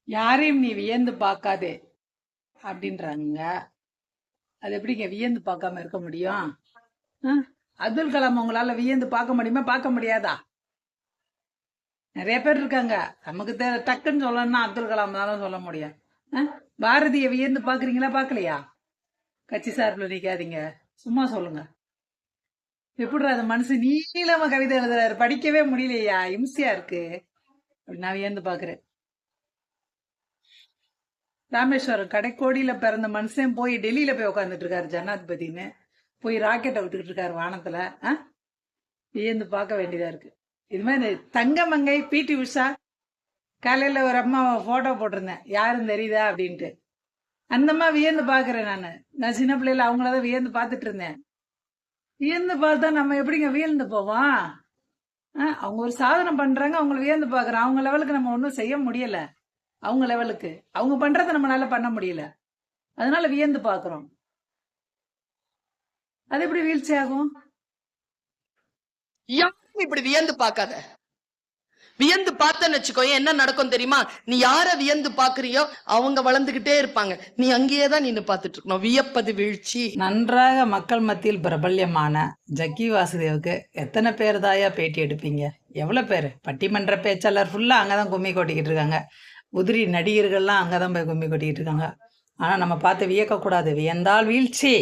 யாரையும் நீ வியந்து பார்க்காதே அப்படின்றாங்க. அது எப்படிங்க வியந்து பார்க்காம இருக்க முடியும்? ஆ? அப்துல் கலாம் உங்களால வியந்து பார்க்க முடியுமா, பார்க்க முடியாதா? நிறைய பேர் இருக்காங்க. நமக்கு டக்குன்னு சொல்லணும்னா அப்துல் கலாம் தான் சொல்ல முடியும். ஆ? பாரதிய வியந்து பாக்குறீங்களா, பார்க்கலையா? கட்சி சார்பில் நிக்காதீங்க, சும்மா சொல்லுங்க. எப்படிடா அந்த மனுஷன் நீளமா கவிதை எழுதுறாரு, படிக்கவே முடியலையா, இம்சையா இருக்கு அப்படி நான் வியந்து பாக்குறேன். ராமேஸ்வரம் கடைக்கோடியில பிறந்த மனுஷன் போய் டெல்லியில போய் உட்காந்துட்டு இருக்காரு ஜனாதிபதினு. போய் ராக்கெட்டை விட்டுக்கிட்டு இருக்காரு வானத்துல. வியந்து பார்க்க வேண்டியதா இருக்கு. இது மாதிரி தங்கமங்கை பிடி உஷா காலையில ஒரு அம்மா போட்டோ போட்டிருந்தேன், யாரும் தெரியுதா அப்படின்ட்டு. அந்தம்மா வியந்து பாக்குறேன். நான் சின்ன பிள்ளைல அவங்களதான் வியந்து பார்த்துட்டு இருந்தேன். வியந்து பார்த்தா நம்ம எப்படிங்க வியந்து போவோம்? அவங்க ஒரு சாதனை பண்றாங்க, அவங்களை வியந்து பாக்குறோம். அவங்க லெவலுக்கு நம்ம ஒன்றும் செய்ய முடியல. அவங்க லெவலுக்கு அவங்க பண்றதை நம்மளால பண்ண முடியல, அதனால வியந்து பாக்குறோம். அது எப்படி வீழ்ச்சி ஆகும்? யாரும் இப்படி வியந்து பார்க்காத. வியந்து பார்த்தன்னு வச்சுக்கோ, என்ன நடக்கும் தெரியுமா? நீ யார வியந்து பாக்குறியோ அவங்க வளர்ந்துகிட்டே இருப்பாங்க, நீ அங்கேயேதான் நின்று பார்த்துட்டு இருக்கணும். வியப்பது வீழ்ச்சி. நன்றாக மக்கள் மத்தியில் பிரபல்யமான ஜக்கி வாசுதேவுக்கு எத்தனை பேர் தாயா பேட்டி எடுப்பீங்க? எவ்வளவு பேர்? பட்டிமன்ற பேச்சாளர் ஃபுல்லா அங்கதான் கும்மி கொட்டிக்கிட்டு இருக்காங்க. உதிரி நடிகர்கள்லாம் அங்கதான் போய் கும்மி கொட்டிக்கிட்டு இருக்காங்க. ஆனா நம்ம பார்த்து வியக்க கூடாது, வியந்தால் வீழ்ச்சி.